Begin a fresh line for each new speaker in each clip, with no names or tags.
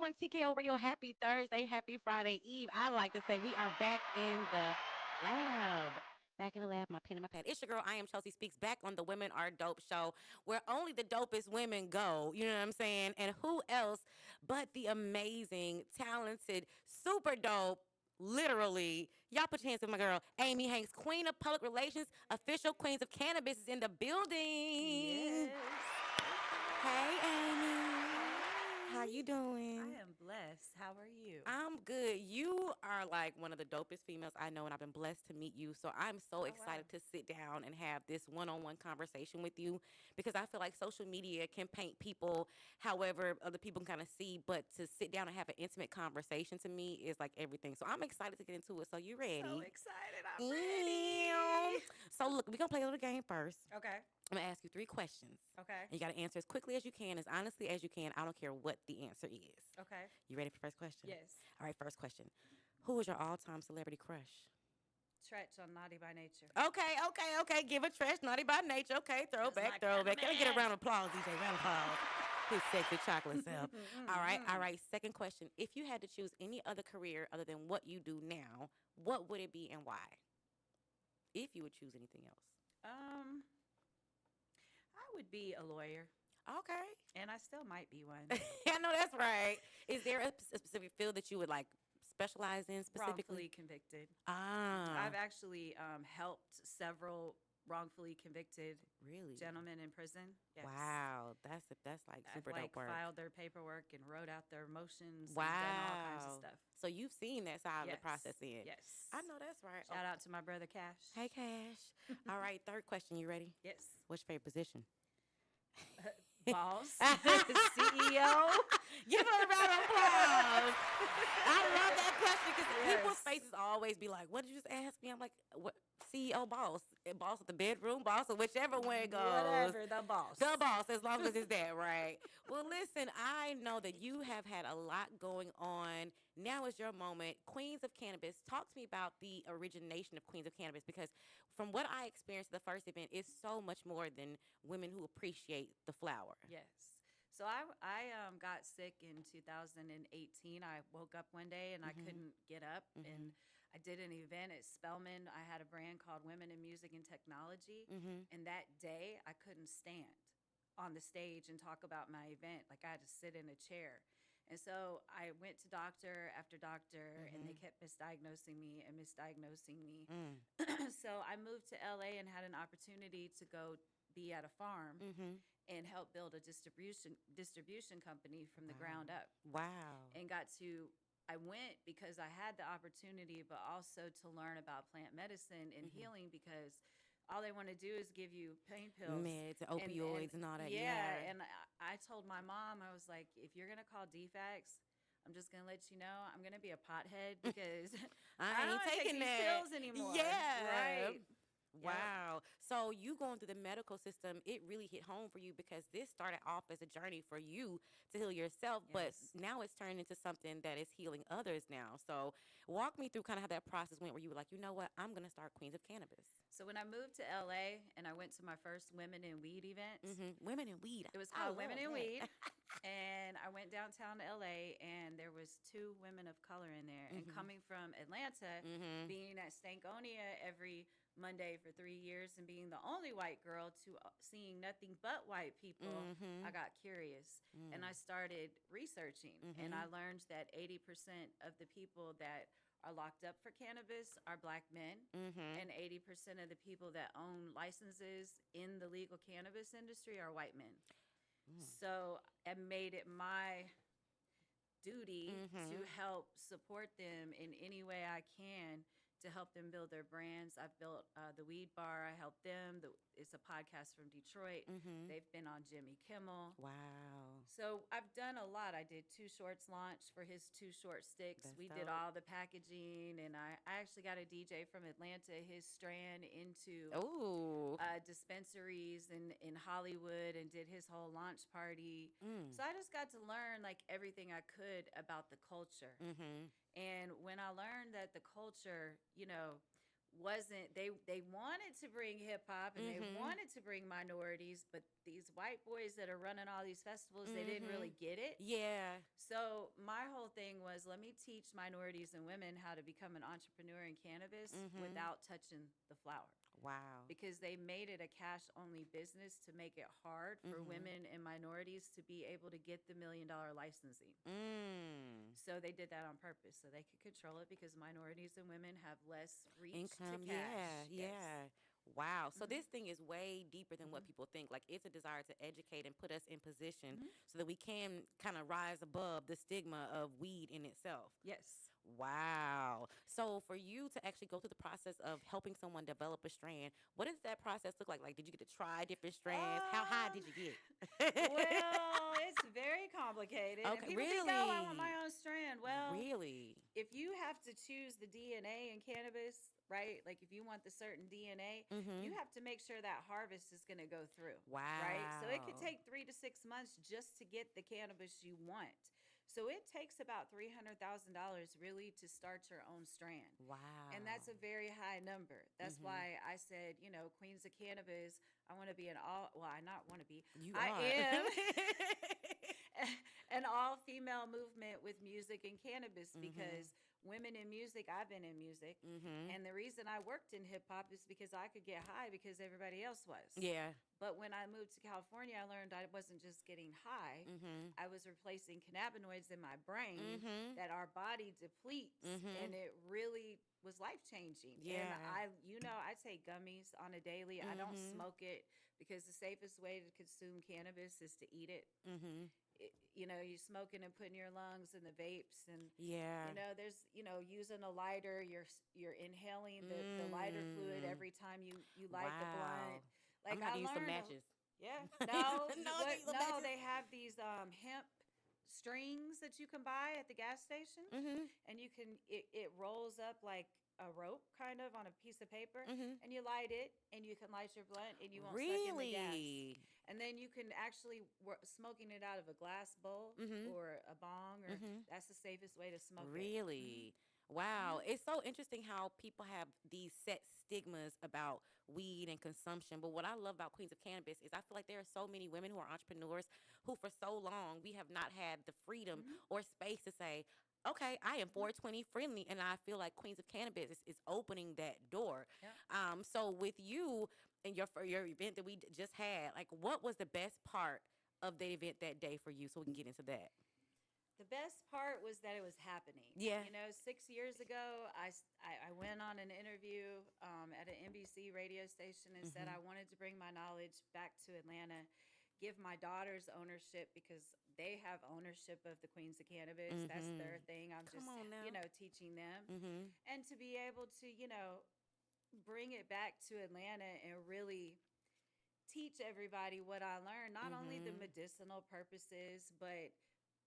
doing, TKO Radio? Happy Thursday, happy Friday Eve. I like to say we are back in the lab. Back in the lab, my pen and my pad. It's your girl, I am Chelsea Speaks, back on the Women Are Dope show, where only the dopest women go. You know what I'm saying? And who else but the amazing, talented, super dope, literally. Y'all put your hands up, my girl, Amy Hanks, Queen of Public Relations, official Queens of Cannabis, is in the building.
Yes.
Hey, Amy. How
Hey.
you
I
doing?
am blessed. How are you?
I'm good. You are like one of the dopest females I know, and I've been blessed to meet you. So I'm so
Oh, wow.
excited to sit down and have this one-on-one conversation with you because I feel like social media can paint people however other people can kind of see, but to sit down and have an intimate conversation to me is like everything. So I'm excited to get into it. So you
So
ready?
excited. I'm
Ew.
ready.
So look, we're gonna play a little game first.
Okay.
I'm gonna ask you three questions.
Okay.
And you gotta answer as quickly as you can, as honestly as you can. I don't care what the answer is.
Okay.
You ready for the first question?
Yes.
All right, first question. Who is your all-time celebrity crush?
Tretch on Naughty by Nature.
Okay. Give a trash, naughty by nature. Okay,
That's my
throwback.
kind
Can I
of
get a round
man.
of applause, DJ? Round of applause. His sexy chocolate self. All right. Second question. If you had to choose any other career other than what you do now, what would it be and why? If you would choose anything else.
um, I would be a lawyer,
Okay.
and I still might be one.
I know that's right. Is there a specific field that you would like specialize in specifically?
Wrongfully convicted.
Ah,
I've actually helped several wrongfully convicted
really?
gentlemen in prison. Yes.
Wow, that's like
I've
super dope
like
work.
filed their paperwork and wrote out their motions and done all kinds of
Wow.
stuff.
So you've seen that side of the process
Yes.
then. I
Yes.
know that's right.
Shout out to my brother Cash.
Hey, Cash. All right, third question. You ready?
Yes.
What's your favorite position?
Boss. CEO.
Give her a round of applause. I love that question because people's
Yes.
faces always be like, "What did you just ask me?" I'm like, "What CEO boss? Boss of the bedroom, boss of whichever way it goes."
Whatever, the boss.
The boss, as long as it's that, right? Well, listen, I know that you have had a lot going on. Now is your moment. Queens of Cannabis, talk to me about the origination of Queens of Cannabis because from what I experienced at the first event, it's so much more than women who appreciate the flower.
Yes. So I got sick in 2018. I woke up one day and I couldn't get up, and I did an event at Spelman. I had a brand called Women in Music and Technology, and that day I couldn't stand on the stage and talk about my event. Like I had to sit in a chair. And so I went to doctor after doctor, and they kept misdiagnosing me and misdiagnosing me. So I moved to LA and had an opportunity to go be at a farm and help build a distribution company from the ground up,
Wow.
and got to I went because I had the opportunity, but also to learn about plant medicine and healing, because all they want to do is give you pain pills,
Meds, opioids, and all that. Yeah.
and I told my mom, I was like, if you're gonna call DFACS, I'm just gonna let you know I'm gonna be a pothead because I
I
don't
ain't
want to take
taking
these
that.
pills anymore.
Yeah.
Right. Yep.
Wow. So you going through the medical system, it really hit home for you because this started off as a journey for you to heal yourself, but
Yes.
now it's turned into something that is healing others now. So walk me through kind of how that process went where you were like, you know what, I'm going to start Queens of Cannabis.
So when I moved to LA and I went to my first Women in Weed event,
Women in weed.
it was
I
called
love
Women in
that.
Weed. And I went downtown to LA, and there was two women of color in there. And coming from Atlanta, being at Stankonia every Monday for 3 years and being the only white girl to seeing nothing but white people, I got curious and I started researching. And I learned that 80% of the people that are locked up for cannabis are black men, and 80% of the people that own licenses in the legal cannabis industry are white men. So I made it my duty to help support them in any way I can to help them build their brands. I've built the Weed Bar. I helped them. It's a podcast from Detroit. They've been on Jimmy Kimmel.
Wow.
So I've done a lot. I did Too Short's launch for his Too Short sticks.
That's
We did
dope.
all the packaging, and I actually got a DJ from Atlanta, his strand into
Ooh.
dispensaries in Hollywood, and did his whole launch party. So I just got to learn like everything I could about the culture. And when I learned that the culture, wasn't they wanted to bring hip hop and they wanted to bring minorities, but these white boys that are running all these festivals, they didn't really get it.
Yeah.
So my whole thing was, let me teach minorities and women how to become an entrepreneur in cannabis without touching the flower,
Wow.
because they made it a cash only business to make it hard for women and minorities to be able to get the $1 million licensing.
Mm.
So they did that on purpose so they could control it, because minorities and women have less reach to
Income. Yeah.
cash. Yes.
Yeah. Wow. So
Mm-hmm.
this thing is way deeper than what
Mm-hmm.
people think. Like it's a desire to educate and put us in position
Mm-hmm.
so that we can kind of rise above the stigma of weed in itself.
Yes.
Wow. So for you to actually go through the process of helping someone develop a strand, what does that process look like? Like, did you get to try different strands? How high
Um,
did you get?
well, it's very complicated. And
Okay,
people think, oh, I want my
really?
own strand. Well,
Really?
if you have to choose the DNA in cannabis, right? Like if you want the certain DNA, you
Mm-hmm.
have to make sure that harvest is going to go through, right? So it could
Wow.
take 3 to 6 months just to get the cannabis you want. So it takes about $300,000 really to start your own strand. And that's
Wow.
a very high number. That's
Mm-hmm.
why I said, Queens of Cannabis, I want to be I not want to be,
You
I
are.
am an all female movement with music and cannabis,
Mm-hmm.
because women in music, I've been in music.
Mm-hmm.
And the reason I worked in hip hop is because I could get high because everybody else was.
Yeah.
But when I moved to California, I learned I wasn't just getting high.
Mm-hmm.
I was replacing cannabinoids in my brain
Mm-hmm.
that our body depletes.
Mm-hmm.
And it really was life changing. And
Yeah.
I take gummies on a daily. I don't
Mm-hmm.
smoke it because the safest way to consume cannabis is to eat it.
Mm-hmm.
You're smoking and putting your lungs in the vapes, and
Yeah.
there's using a lighter, you're inhaling the lighter fluid
Mm.
every time you light the blunt.
Wow. I'm
Like
gonna have
I
to use some
learned
matches.
yeah. No,
No, I can't use some matches.
they have these hemp strings that you can buy at the gas station,
Mm-hmm.
and it rolls up like a rope kind of on a piece of paper,
Mm-hmm.
and you light it and you can light your blunt and you won't suck in the gas.
Really?
And then you can actually smoking it out of a glass bowl
Mm-hmm.
or a bong, or
Mm-hmm.
that's the safest way to smoke it. Hmm.
Really? Wow. It's so interesting how people have these set stigmas about weed and consumption. But what I love about Queens of Cannabis is I feel like there are so many women who are entrepreneurs who, for so long, we have not had the freedom
Hmm.
or space to say, okay, I am
Hmm.
420 friendly. And I feel like Queens of Cannabis is opening that door.
Yeah.
So with you and for your event that we just had, like, what was the best part of the event that day for you so we can get into that?
The best part was that it was happening.
Yeah.
6 years ago, I went on an interview at an NBC radio station and said
Mm-hmm.
I wanted to bring my knowledge back to Atlanta, give my daughters ownership because they have ownership of the Queens of Cannabis. That's
Mm-hmm.
their thing. I'm
Come
just,
on now.
teaching them.
Mm-hmm.
And to be able to, bring it back to Atlanta and really teach everybody what I learned, not only the
Mm-hmm.
medicinal purposes, but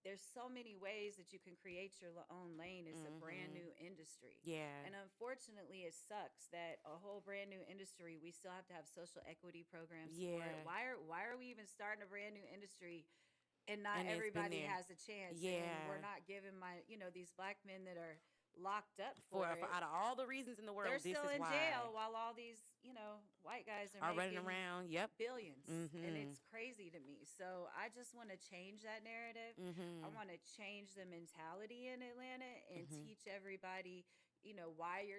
there's so many ways that you can create your own lane. It's a brand
Mm-hmm.
new industry.
Yeah.
And unfortunately, it sucks that a whole brand new industry, we still have to have social equity programs for it.
Yeah.
Why are we even starting a brand new industry and not
And it's been
everybody
there.
has a chance? And we're
Yeah.
not giving these black men that are locked up
For,
for
for
it,
out of all the reasons in the world,
they're
this
still
is
in
why
jail while all these, white guys are
are running
making
around. Yep.
billions. And
Mm-hmm.
it's crazy to me. So I just want to change that narrative. I
Mm-hmm.
want to change the mentality in Atlanta and
Mm-hmm.
teach everybody, why you're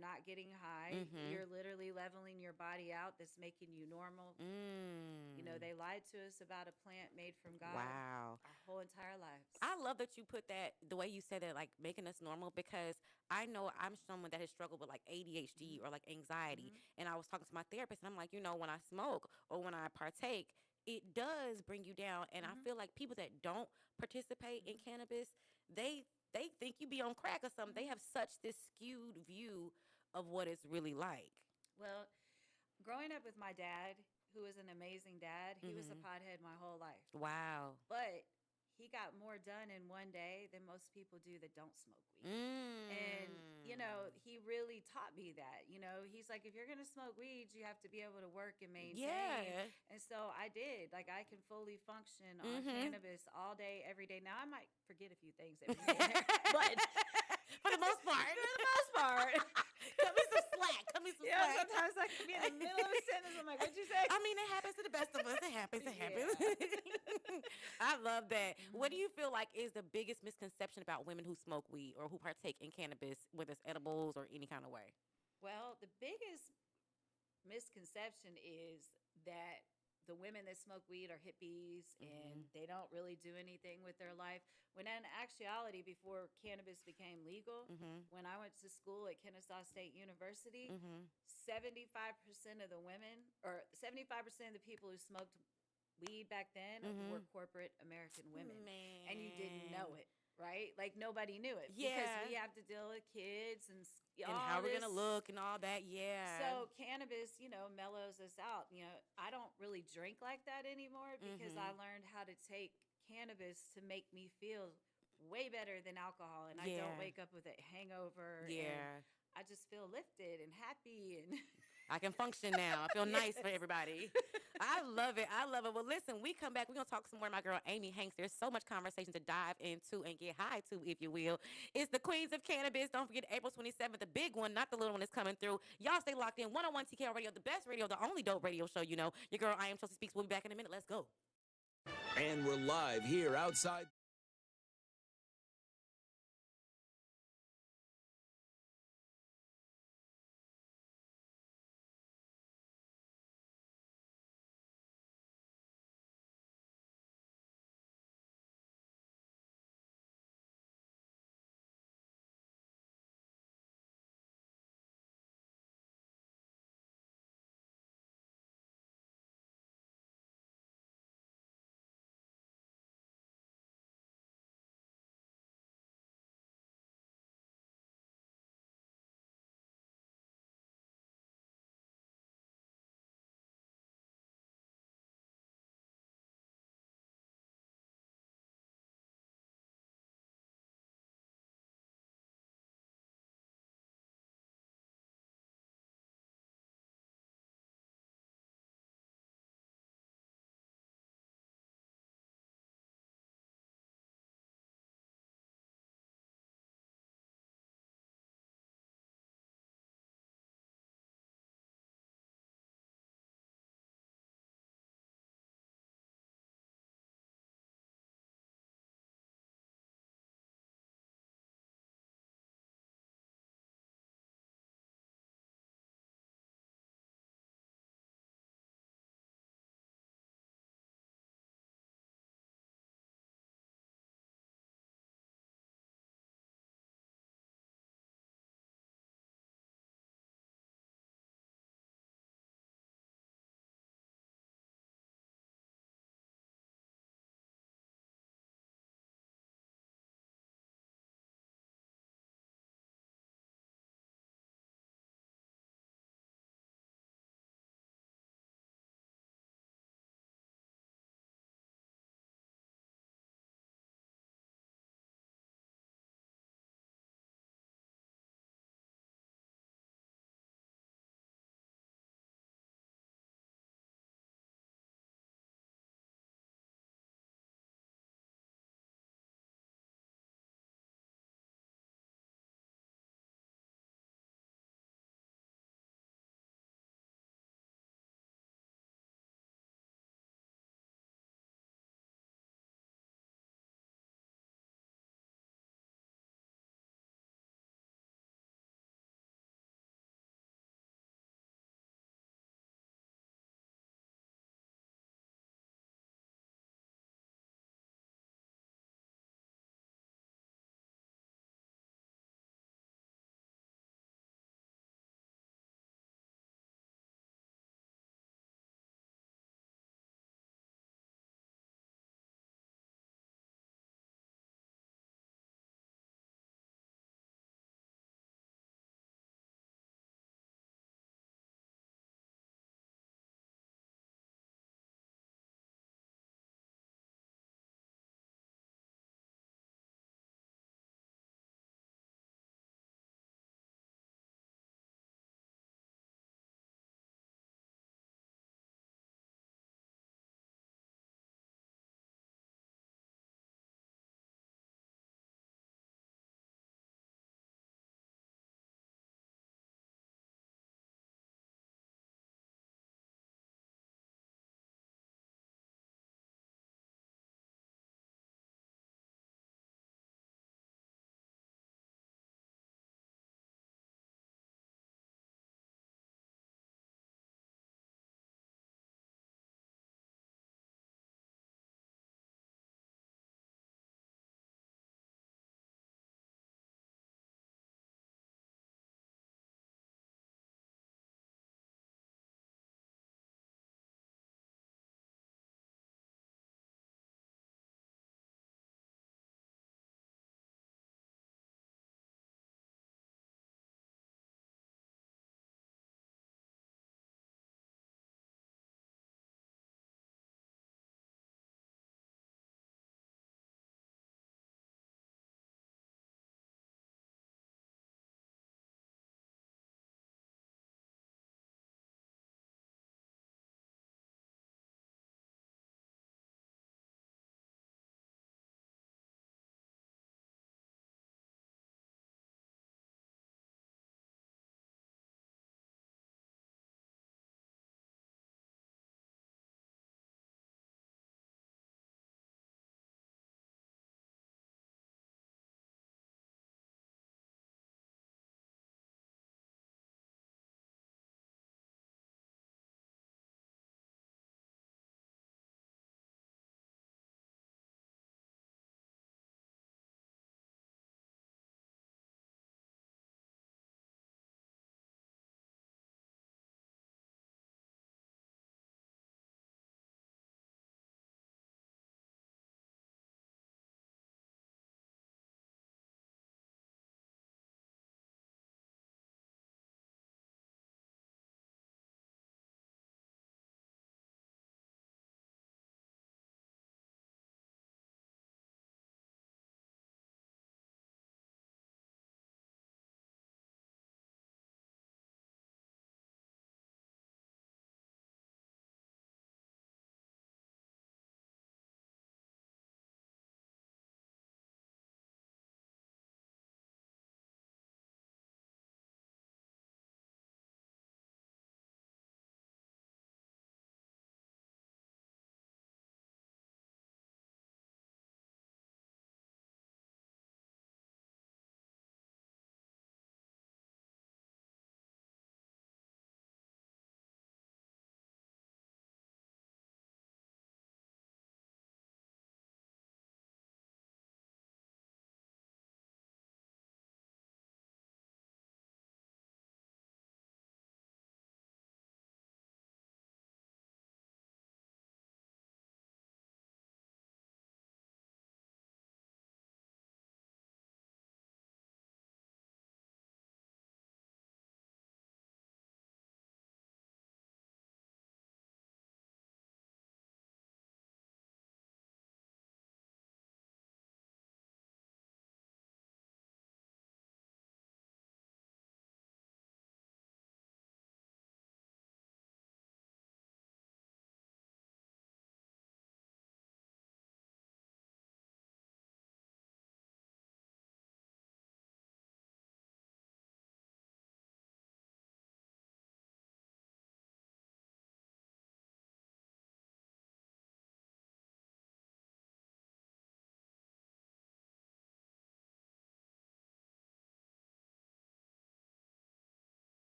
not getting high.
Mm-hmm.
You're literally leveling your body out. That's making you normal.
Mm.
They lied to us about a plant made from God
Wow.
our whole entire lives.
I love that you put that the way you said that, like making us normal, because I know I'm someone that has struggled with like ADHD
Hmm.
or like anxiety.
Hmm.
And I was talking to my therapist, and I'm like, when I smoke or when I partake, it does bring you down. And I
Hmm.
feel like people that don't participate in
Hmm.
cannabis, they think you be on crack or something. They
Hmm.
have such this skewed view of what it's really like.
Well, growing up with my dad, who was an amazing dad, he was a
Hmm.
pothead my whole life.
Wow.
But he got more done in one day than most people do that don't smoke weed. And,
Mm.
he really taught me that. He's like, if you're going to smoke weed, you have to be able to work and maintain.
Yeah.
And so I did. Like, I can fully function on
Hmm.
cannabis all day, every day. Now, I might forget a few things every day, but
For the most part.
for the most part,
Cut me some slack. me some
Yeah,
slack.
sometimes I can be in the middle of a sentence. I'm like, what'd you say?
I mean, it happens to the best of us. It happens. It happens.
Yeah.
I love that. What do
Mhm.
you feel like is the biggest misconception about women who smoke weed or who partake in cannabis, whether it's edibles or any kind of way?
Well, the biggest misconception is that the women that smoke weed are hippies and
Mhm.
they don't really do anything with their life. When in actuality, before cannabis became legal,
Mhm.
when I went to school at Kennesaw State University,
Mhm.
75% of the women, or 75% of the people who smoked weed back then were
Mhm.
corporate American women. And you didn't know
Man.
it, right? Like nobody knew it because
Yeah.
we have to deal with kids and
And how
all
we're gonna
this.
look and all that. Yeah.
So cannabis, mellows us out. I don't really drink like that anymore because I
Mhm.
learned how to take cannabis to make me feel way better than alcohol, and I don't
Yeah.
wake up with a hangover, and
Yeah.
I just feel lifted and happy and
I can function now. I feel nice for
yes.
everybody. I love it. I love it. Well, listen, we come back. We're going to talk some more to my girl, Amy Hanks. There's so much conversation to dive into and get high to, if you will. It's the Queens of Cannabis. Don't forget April 27th, the big one, not the little one that's coming through. Y'all stay locked in. 101 TKR Radio, the best radio, the only dope radio show, you know. Your girl, I am Chelsea Speaks. We'll be back in a minute. Let's go.
And we're live here outside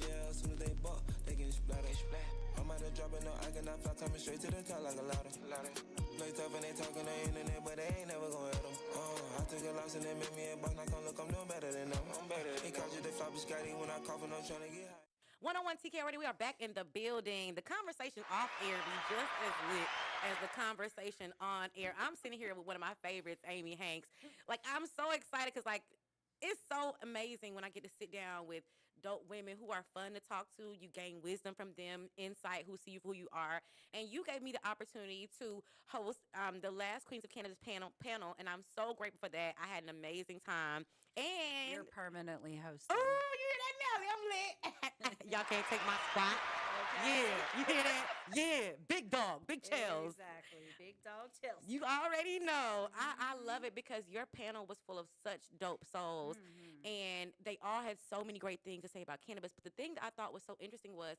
Yeah, as soon as they buck, they get splattered. I'm out of dropping no, I cannot fly, coming straight to the top like a ladder. Play tough and they talking the internet, but they ain't never gon' hit them. I took a loss and they made me a boss, now come look, I'm doing better than them. He called you the flop, Scotty, when I cough and I'm trying to get high.
101 TK already. We are back in the building. The conversation off air be just as lit as the conversation on air. I'm sitting here with one of my favorites, Amy Hanks. Like, I'm so excited because, like, it's so amazing when I get to sit down with dope women who are fun to talk to. You gain wisdom from them, insight, who see you for who you are. And you gave me the opportunity to host the last Queens of Cannabis panel, and I'm so grateful for that. I had an amazing time. And
You're permanently hosting.
oh, you hear that, Nelly? I'm lit. Y'all can't take my spot.
Okay.
Yeah, you hear that? Yeah, big dog, big Chels.
Exactly. Big dog Chels.
You already know. I love it because your panel was full of such dope souls, and they all had so many great things to say about cannabis. But the thing that I thought was so interesting was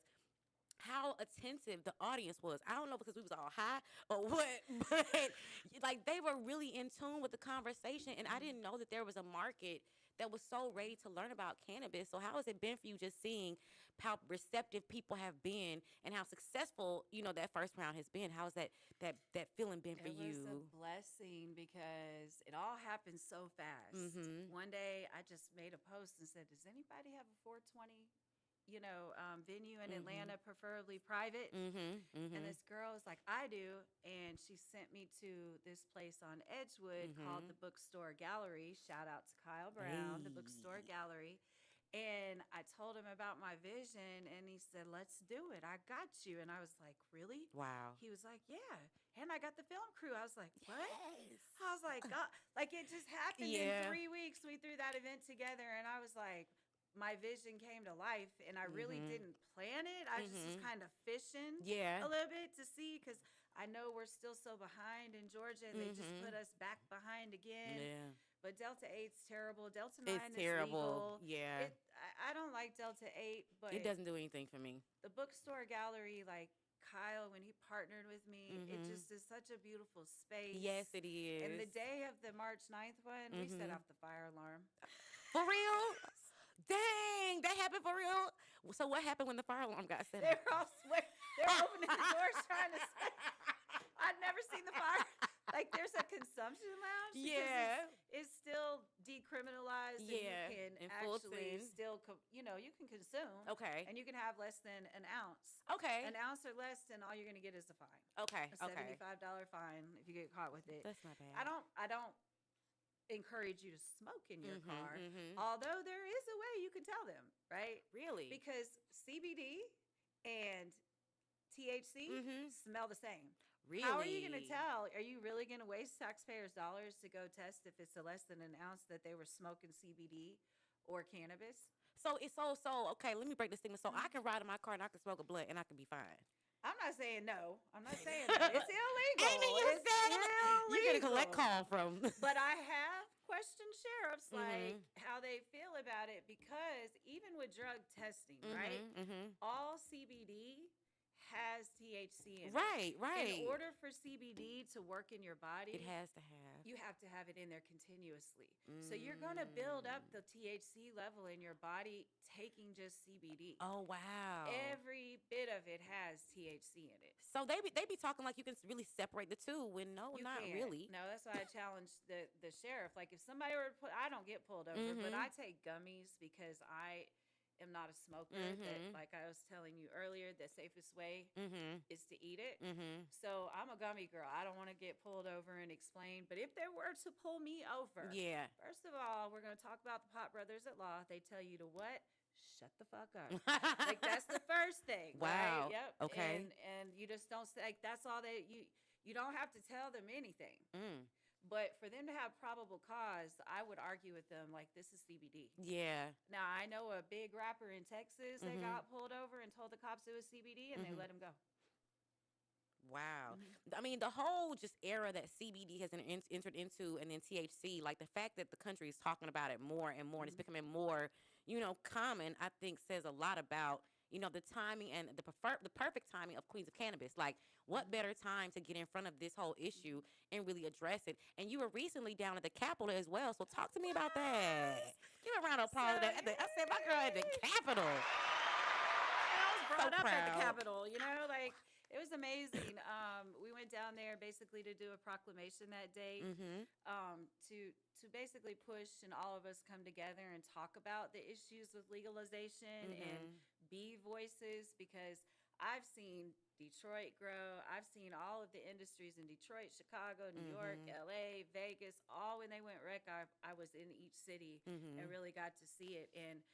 how attentive the audience was. I don't know because we was all high or what, but like they were really in tune with the conversation, and I didn't know that there was a market that was so ready to learn about cannabis. So how has it been for you just seeing how receptive people have been and how successful, that first round has been? How's that feeling been for
It
you?
was a blessing because it all happened so fast. One day I just made a post and said, does anybody have a 420 venue in Atlanta, preferably private? And this girl was like, I do. And she sent me to this place on Edgewood called the Bookstore Gallery. Shout out to Kyle Brown, the Bookstore Gallery. And I told him about my vision, and he said, let's do it. I got you. And I was like, really?
Wow.
He was like, yeah. And I got the film crew. I was like, what?
Yes.
I was like, God. Like, it just happened in 3 weeks. We threw that event together, and I was like, my vision came to life, and I really didn't plan it. I just was kind of fishing a little bit to see, because I know we're still so behind in Georgia, and they just put us back behind again.
Yeah.
But Delta 8's terrible. Delta 9
It's
is
terrible.
legal.
Yeah.
I don't like Delta 8, but
It doesn't do anything for me.
the Bookstore Gallery, like Kyle, when he partnered with me, it just is such a beautiful space.
Yes, it is.
And the day of the March 9th one, we set off the fire alarm.
For real? Dang, that happened for real? So what happened when the fire alarm got set
They
off?
were all sweating. They're opening the doors trying to say, I'd never seen the fire. Like, there's a consumption lounge.
Yeah.
It's still decriminalized.
Yeah,
And
in
you can actually
Fulton.
still, you can consume.
Okay.
And you can have less than an ounce.
Okay.
An ounce or less, and all you're going to get is a fine.
Okay.
A
Okay.
$75 fine if you get caught with it.
That's not bad.
I don't encourage you to smoke in your car. Although there is a way you can tell them, right?
Really?
Because CBD and THC smell the same.
Really?
How are you going to tell? Are you really going to waste taxpayers' dollars to go test if it's a less than an ounce that they were smoking CBD or cannabis?
So it's so okay. Let me break this thing. So I can ride in my car and I can smoke a blunt and I can be fine.
I'm not saying no. I'm not saying no. It's illegal.
Ain't it you
It's
said? You get a collect
illegal.
call from.
But I have questioned sheriffs like how they feel about it, because even with drug testing, right? All CBD has THC in it.
Right.
In order for CBD to work in your body,
It has to have.
you have to have it in there continuously. So you're going to build up the THC level in your body taking just CBD.
Oh wow.
Every bit of it has THC in it.
So they be talking like you can really separate the two when no,
You
not
can't.
really.
No, that's why I challenged the sheriff. Like, if somebody were to I don't get pulled over, but I take gummies because I am not a smoker. That, like I was telling you earlier, the safest way is to eat it. So I'm a gummy girl. I don't want to get pulled over and explain. But if they were to pull me over,
Yeah.
first of all, we're going to talk about the Pot Brothers at Law. They tell you to what? Shut the fuck up. Like, that's the first thing.
Wow.
Right? Yep.
Okay.
And you just don't say, like, that's all that you don't have to tell them anything. But for them to have probable cause, I would argue with them like, this is CBD.
Yeah.
Now, I know a big rapper in Texas that got pulled over and told the cops it was CBD, and they let him go.
Wow. I mean, the whole just era that CBD has entered into, and then THC, like the fact that the country is talking about it more and more, and it's becoming more, common, I think says a lot about, the timing and the perfect timing of Queens of Cannabis. Like, what better time to get in front of this whole issue and really address it? And you were recently down at the Capitol as well, so talk to me about that. Give a round of applause. I said my girl at the Capitol.
brought up at the
proud.
Capitol. You know, like it was amazing. We went down there basically to do a proclamation that day,
Mm-hmm.
to basically push and all of us come together and talk about the issues with legalization and
Mm-hmm.
be voices, because I've seen Detroit grow. I've seen all of the industries in Detroit, Chicago, New York,
Mm-hmm.
LA, Vegas, all when they went rec. I was in each city and
Mm-hmm.
really got to see it. And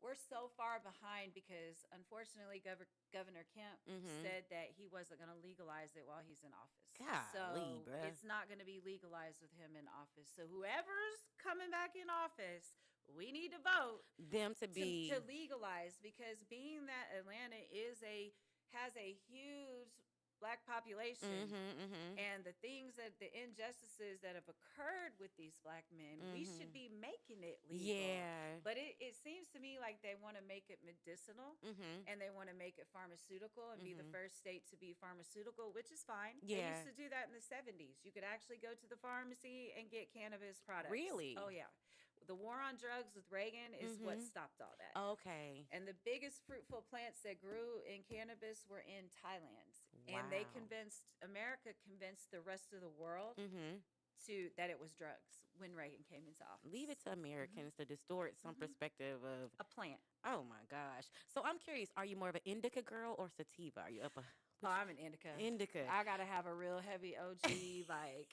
we're so far behind because unfortunately Governor Kemp
Mm-hmm.
said that he wasn't going to legalize it while he's in office.
Golly,
So
bruh.
it's not going to be legalized with him in office. So whoever's coming back in office, we need to vote
Them to be.
to legalize, because being that Atlanta has a huge black population,
Mm-hmm. Mm-hmm.
and the things that the injustices that have occurred with these black men, we should
Mm-hmm.
be making it legal.
Yeah.
But it seems to me like they want to make it medicinal,
Mm-hmm.
and they want to make it pharmaceutical and be the
Mm-hmm.
first state to be pharmaceutical, which is fine. They
Yeah.
used to do that in the 70s. You could actually go to the pharmacy and get cannabis products.
Really?
Oh, yeah. The war on drugs with Reagan is what
Mm-hmm.
stopped all that.
Okay.
And the biggest fruitful plants that grew in cannabis were in Thailand. And they
Wow.
America convinced the rest of the world
Mm-hmm.
that it was drugs when Reagan came into office.
Leave it to Americans to distort some perspective of.
A plant.
Oh my gosh. So I'm curious. Are you more of an indica girl or sativa? Are you up a
Oh, I'm an indica.
indica?
I gotta have a real heavy OG, like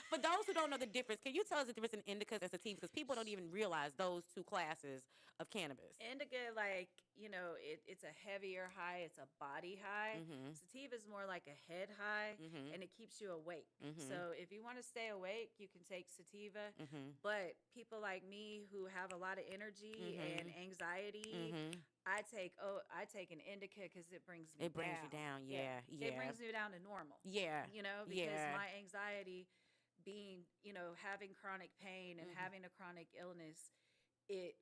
For those who don't know the difference, can you tell us the difference in indicas and sativas? Because people don't even realize those two classes of cannabis.
indica, like, it's a heavier high, it's a body high.
Mm-hmm.
Sativa is more like a head high,
Mm-hmm.
and it keeps you awake.
Mm-hmm.
So if you want to stay awake, you can take sativa.
Mm-hmm.
But people like me who have a lot of energy and anxiety,
Mm-hmm.
I take an indica because it brings me
It brings you down. Yeah.
It
Yeah.
brings me down to normal.
Yeah.
Because
Yeah.
my anxiety, being, having chronic pain and
Mhm.
having a chronic illness, it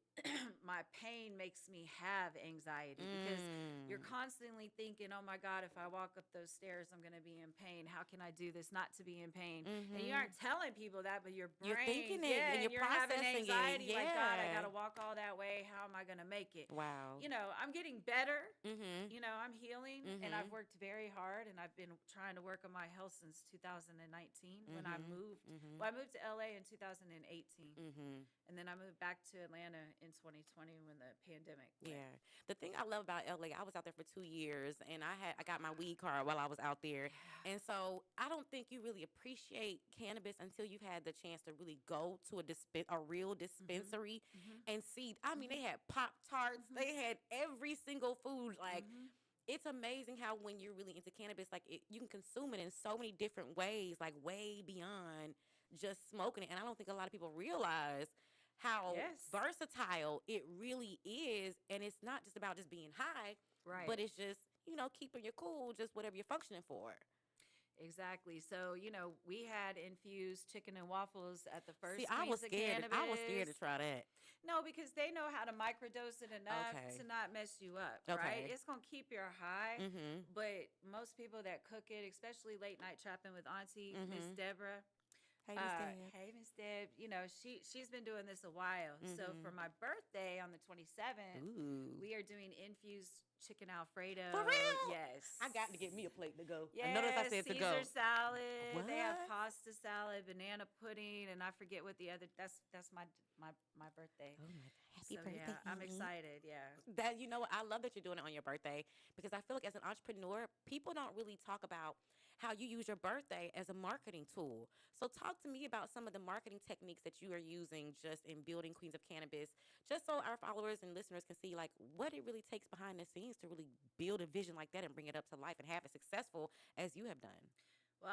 my pain makes me have anxiety, because you're
Mm.
constantly thinking, oh my God, if I walk up those stairs, I'm going to be in pain. How can I do this not to be in pain? And you
Mhm.
aren't telling people that, but your brain,
You're thinking it, and
and
you're
you're having
processing it,
anxiety. Like, God, I
yeah.
got to walk all that way. How am I going to make it?
Wow.
I'm getting better.
Mm-hmm.
I'm healing, and I've
Mhm.
worked very hard, and I've been trying to work on my health since 2019 when I
Mhm.
moved.
Mhm.
Well, I moved to LA in 2018,
Mm-hmm.
and then I moved back to Atlanta in 2020 when the pandemic went.
Yeah. The thing I love about LA, I was out there for 2 years, and I got my weed card while I was out there. And so I don't think you really appreciate cannabis until you've had the chance to really go to a real dispensary
Mhm.
and see. I mean, they
Mhm.
had Pop Tarts,
Mhm.
they had every single food. Like,
Mhm.
it's amazing how when you're really into cannabis, like you can consume it in so many different ways, like way beyond just smoking it. And I don't think a lot of people realize how
Yes.
versatile it really is. And it's not just about just being high,
Right.
but it's just, keeping you cool, just whatever you're functioning for.
Exactly. So, we had infused chicken and waffles at the first
See, I was
squeeze of
scared.
cannabis.
I was scared to try that.
No, because they know how to microdose it enough
Okay.
to not mess you up,
Okay.
right? It's going to keep your high.
Mm-hmm.
But most people that cook it, especially late night trapping with Auntie Miss
Mhm.
Deborah.
Hey, Miss Deb.
Hey, Miss Deb. she's been doing this a while. So
Mhm.
for my birthday on the 27th,
Ooh.
we are doing infused chicken Alfredo.
For real?
Yes.
I got to get me a plate to go.
Yeah,
I noticed I said to go.
Caesar salad. They have
What?
pasta salad, banana pudding, and I forget what the other. That's my birthday.
Oh my! Happy
So
birthday!
yeah, I'm
Amy.
excited. Yeah.
That what, I love that you're doing it on your birthday, because I feel like as an entrepreneur, people don't really talk about how you use your birthday as a marketing tool. So talk to me about some of the marketing techniques that you are using just in building Queens of Cannabis, just so our followers and listeners can see like what it really takes behind the scenes to really build a vision like that and bring it up to life and have it successful as you have done.
Well,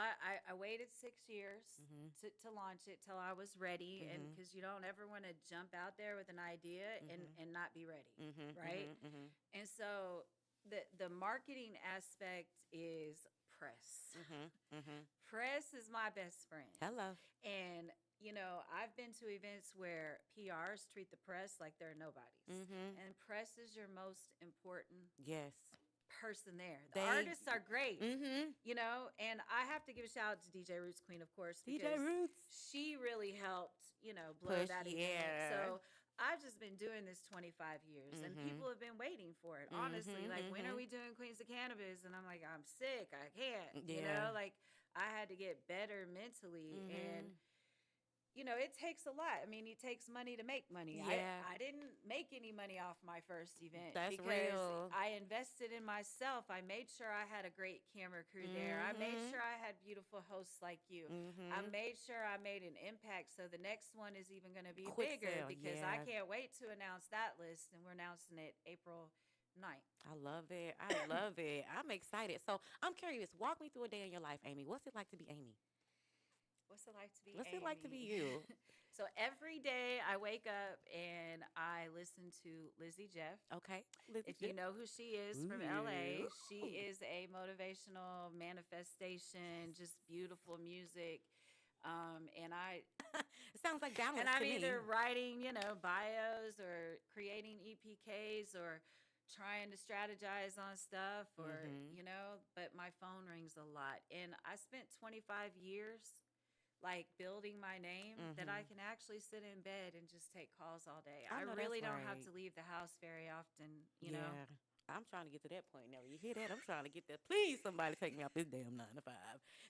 I waited 6 years
Mhm.
to launch it till I was ready, and
Mhm.
because you don't ever want to jump out there with an idea and not be ready,
Mhm.
right?
Mhm.
And so the marketing aspect is press.
Mhm. Mhm.
Press is my best friend.
Hello.
And I've been to events where PRs treat the press like they're nobodies.
Mhm.
And press is your most important
Yes.
person there. The
They-
artists are great,
Mhm.
and I have to give a shout out to DJ Roots Queen, of course,
DJ
because
Roots.
she really helped, blow
Push,
that event.
yeah.
So I've just been doing this 25 years and
Mm-hmm.
people have been waiting for it. Honestly,
Mm-hmm.
like, when are
Mm-hmm.
we doing Queens of Cannabis? And I'm like, I'm sick. I can't,
Yeah.
like, I had to get better mentally. And
Mm-hmm.
it takes a lot. I mean, it takes money to make money.
Yeah.
I didn't make any money off my first event
That's
because
real.
I invested in myself. I made sure I had a great camera crew there. I made
Mm-hmm.
sure I had beautiful hosts like you. I
Mm-hmm.
made sure I made an impact. So the next one is even going to be
Quick
bigger
sale.
because I
Yeah.
can't wait to announce that list. And we're announcing it April 9th.
I love it. I love it. I'm excited. So I'm curious. Walk me through a day in your life, Amy. What's it like to be Amy?
What's it like to be
What's it like to be
Amy?
you?
So every day I wake up and I listen to Lizzie Jeff.
Okay. Lizzie
If you
Jeff.
know who she is
Ooh,
from
yeah.
LA, she is a motivational manifestation, just beautiful music. And
It sounds like balance
I'm
to me.
either writing, bios or creating EPKs or trying to strategize on stuff or,
Mm-hmm.
but my phone rings a lot. And I spent 25 years like building my name that I
Mm-hmm.
can actually sit in bed and just take calls all day.
I
I
know that's
really don't have
right.
to leave the house very often.
Yeah. I'm trying to get to that point now. You hear that? I'm trying to get there. Please, somebody take me off this damn 9 to 5.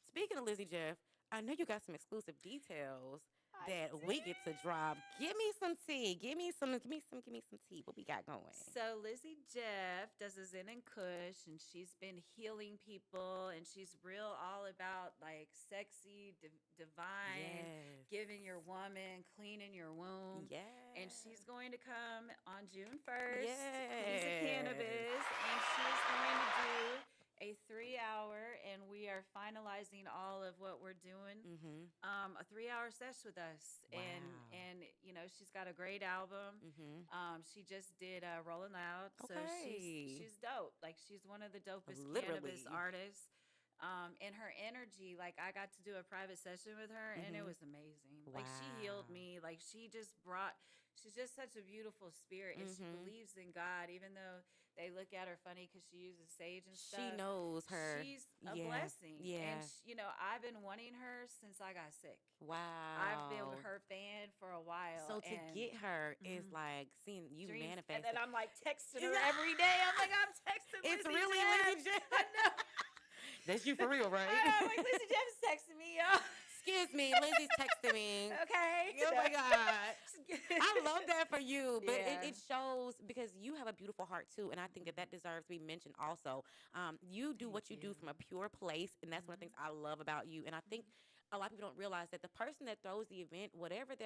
Speaking of Lizzie Jeff, I know you got some exclusive details
I
that we get to drop. Give me some tea. Give me some tea. What we got going?
So Lizzie Jeff does a Zen and Kush, and she's been healing people, and she's real all about like sexy, divine,
Yes.
giving your woman, cleaning your womb. And
Yes.
she's going to come on June 1st, Queens of
Yes.
Cannabis, and she's going to do a 3 hour, and we are finalizing all of what we're doing.
Mm-hmm.
A 3 hour sesh with us,
Wow.
and she's got a great album.
Mm-hmm.
She just did Rolling Loud, so
Okay.
she's dope. Like, she's one of the dopest cannabis
Literally.
artists. And her energy, like, I got to do a private session with her, and it
Mm-hmm.
was amazing. Like, she healed
Wow.
me. Like, she's just such a beautiful spirit, and she
Mm-hmm.
believes in God, even though they look at her funny because she uses sage and
She
stuff.
knows her.
She's a
Yeah.
blessing.
Yeah.
And, I've been wanting her since I got sick. I've been
Wow.
her fan for a while.
So to
and
get her is
Mhm.
like seeing you
dreams.
manifest.
And then I'm like texting her
Yeah.
every day. I'm like, I'm texting
It's
Lizzie
really
Jeff.
Lizzie Jeff.
I know.
That's you for real, right?
I'm like, Lizzie Jeff is texting me, y'all.
Excuse me, Lizzie's texting me.
Okay.
Oh my God. I love that for you, but
Yeah.
it shows because you have a beautiful heart too, and I think that deserves to be mentioned also. You do
Thank
what you do
you.
from a pure place, and that's one of the things I love about you. And I think a lot of people don't realize that the person that throws the event, whatever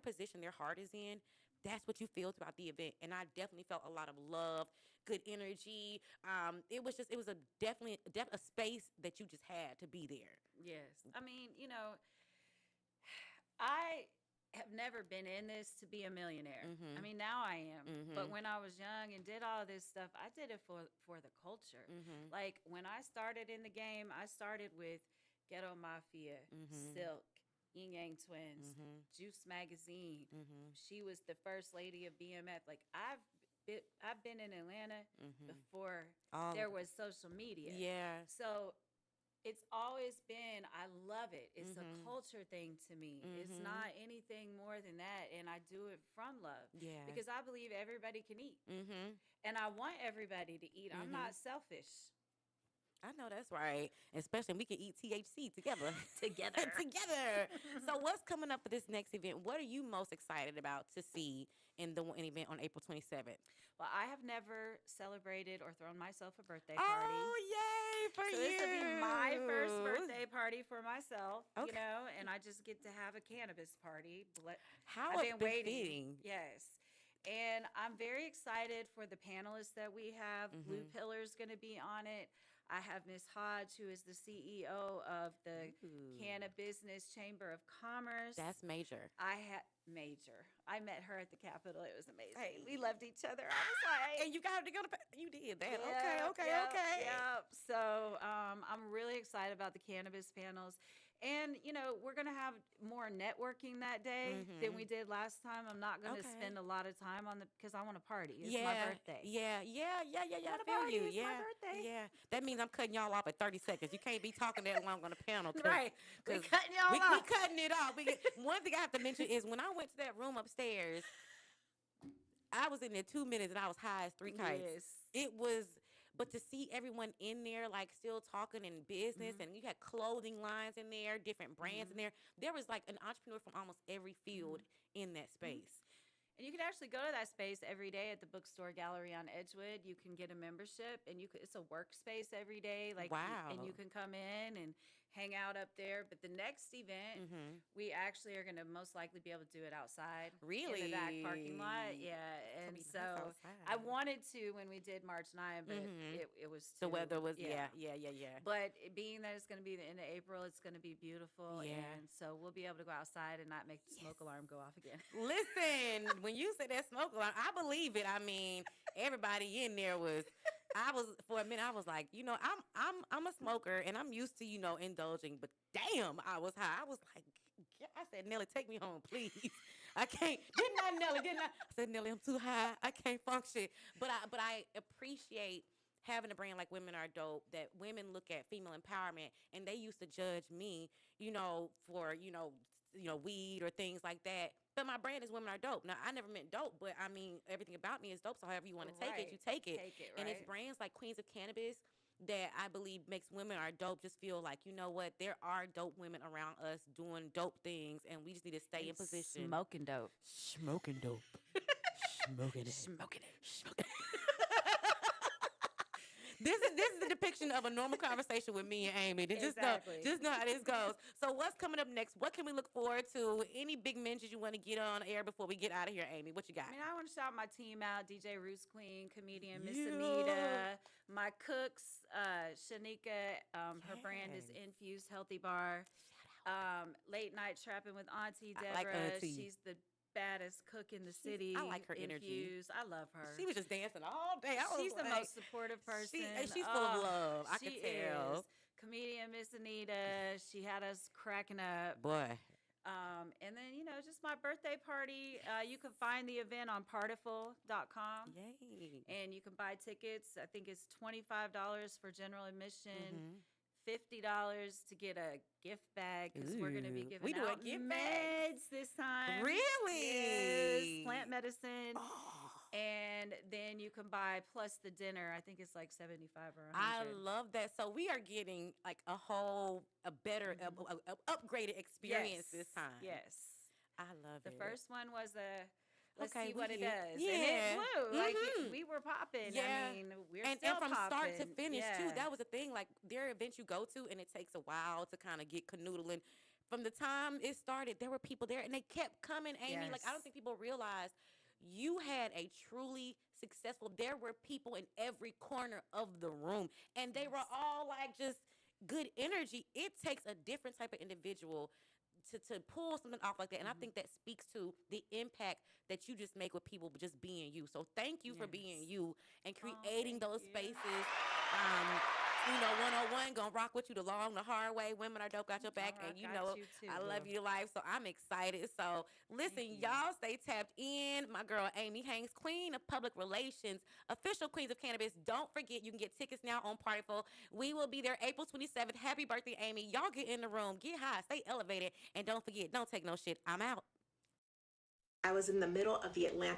position their heart is in, that's what you feel throughout the event. And I definitely felt a lot of love, good energy. It was a definitely a space that you just had to be there.
Yes. I mean, I have never been in this to be a millionaire.
Mhm.
I mean, now I am. But
Mhm.
when I was young and did all this stuff, I did it for the culture.
Mhm.
Like, when I started in the game, I started with Ghetto Mafia,
Mhm.
Silk, Yin Yang Twins,
Mhm.
Juice Magazine.
Mhm.
She was the first lady of BMF. Like, I've been in Atlanta
Mhm.
before
All
there was social media.
yeah.
So it's always been, I love it. It's a
Mhm.
culture thing to me. It's
Mhm.
not anything more than that. And I do it from love
Yeah.
because I believe everybody can eat.
Mhm.
And I want everybody to eat. I'm
Mhm.
not selfish.
I know that's right. Especially we can eat THC together.
Together.
Together. So what's coming up for this next event? What are you most excited about to see in the one event on April 27th?
Well, I have never celebrated or thrown myself a birthday party.
Oh, yay for
So
you.
this will be my first birthday party for myself,
Okay.
and I just get to have a cannabis party.
How
I've been waiting.
befitting.
Yes. And I'm very excited for the panelists that we have. Blue
Mhm.
Pillar's going to be on it. I have Miss Hodge, who is the CEO of the
Ooh.
Canna Business Chamber of Commerce.
That's major.
I met her at the Capitol. It was amazing.
Hey.
We loved each other. I was like,
And you got to go to you did that.
Yep,
Okay.
yep. So I'm really excited about the cannabis panels. And, we're going to have more networking that day than we did last time. I'm not going to
Okay.
spend a lot of time on because I want to party. It's
yeah,
my birthday.
Yeah. I
wanna
feel
party.
you.
It's my
Yeah.
birthday.
Yeah. That means I'm cutting y'all off at 30 seconds. You can't be talking that long on the panel.
Right. We're
'cause
cutting y'all
we
off.
cutting it off. One thing I have to mention is when I went to that room upstairs, I was in there 2 minutes and I was high as three kites.
Yes.
It was, but to see everyone in there, like still talking in business, and you had clothing lines in there, different brands in there. There was like an entrepreneur from almost every field in that space.
And you can actually go to that space every day at the bookstore gallery on Edgewood. You can get a membership, and it's a workspace every day. Like, and you
Wow.
can come in and hang out up there. But the next event, we actually are going to most likely be able to do it outside in the back parking lot.
Really?
Yeah,
It's
and
gonna be
so
nice
I
outside.
wanted to when we did March 9, but it was
The
too,
weather was yeah.
But being that it's going to be the end of April, it's going to be beautiful,
Yeah.
and so we'll be able to go outside and not make the smoke alarm go off again.
Listen, when you said that smoke alarm, I believe it. I mean, everybody in there was. I was for a minute. I was like, I'm a smoker, and I'm used to indulging. But damn, I was high. I was like, I said, Nelly, take me home, please. I can't. Didn't I, Nelly? Didn't I? I said, Nelly, I'm too high. I can't function. But I appreciate having a brand like Women Are Dope, that women look at female empowerment, and they used to judge me, for weed or things like that. But my brand is Women Are Dope. Now I never meant dope, but I mean everything about me is dope. So however you want to take it, you take it.
Take it,
And it's
right?
brands like Queens of Cannabis that I believe makes Women Are Dope just feel like, you know what, there are dope women around us doing dope things, and we just need to stay in position.
Smoking dope.
Smoking dope. Smoking it.
Smoking it.
This is a depiction of a normal conversation with me and Amy.
Exactly.
Just know how this goes. So what's coming up next? What can we look forward to? Any big mentions you want to get on air before we get out of here, Amy? What you got?
I mean, I want to shout my team out: DJ Roots Queen, comedian Miss
Yeah.
Anita, my cooks, Shanika. Her brand is
Yes.
Infused Healthy Bar. Late night trapping with Auntie
I
Deborah.
like Auntie.
She's the baddest cook in the city.
I like her energy.
Infused. I love her.
She was just dancing all day.
She's the most supportive person.
And she's full of love. I
she
can tell.
is. Comedian Miss Anita. She had us cracking up.
Boy.
And then, just my birthday party. You can find the event on partiful.com.
Yay.
And you can buy tickets. I think it's $25 for general admission.
Mhm.
$50 to get a gift bag because we're going to be
Ooh.
giving
We do a
out
gift bag?
meds this time.
Really?
Yes, plant medicine.
Oh.
And then you can buy plus the dinner. I think it's like 75 or 100.
I love that. So we are getting like a better, a upgraded experience this time.
Yes.
I love
The
it.
first one was let's
Okay,
see
we
what it
get-
does.
yeah.
And it blew. Like
Mhm.
we were popping.
Yeah.
I mean, we're
and
still
from start to
popping.
finish too.
Yeah.
That was the thing. Like there are events you go to, and it takes a while to kind of get canoodling. From the time it started, there were people there, and they kept coming. Amy, like I don't
Yes.
think people realize you had a truly successful. There were people in every corner of the room, and they were
Yes.
all like just good energy. It takes a different type of individual to pull something off like that. And I think that speaks to the impact that you just make with people just being you. So thank you for being
Yes.
you and
Oh,
creating
thank
those
you.
spaces. 101 gonna rock with you the long, the hard way. Women Are Dope got your back,
All
and
right, got you too,
I love
boo.
you to life. So I'm excited. So listen,
you.
y'all stay tapped in. My girl Amy Haynes, Queen of Public Relations, official Queens of Cannabis. Don't forget, you can get tickets now on Partyful. We will be there April 27th. Happy birthday, Amy. Y'all get in the room, get high, stay elevated, and don't forget, don't take no shit. I'm out.
I was in the middle of the Atlanta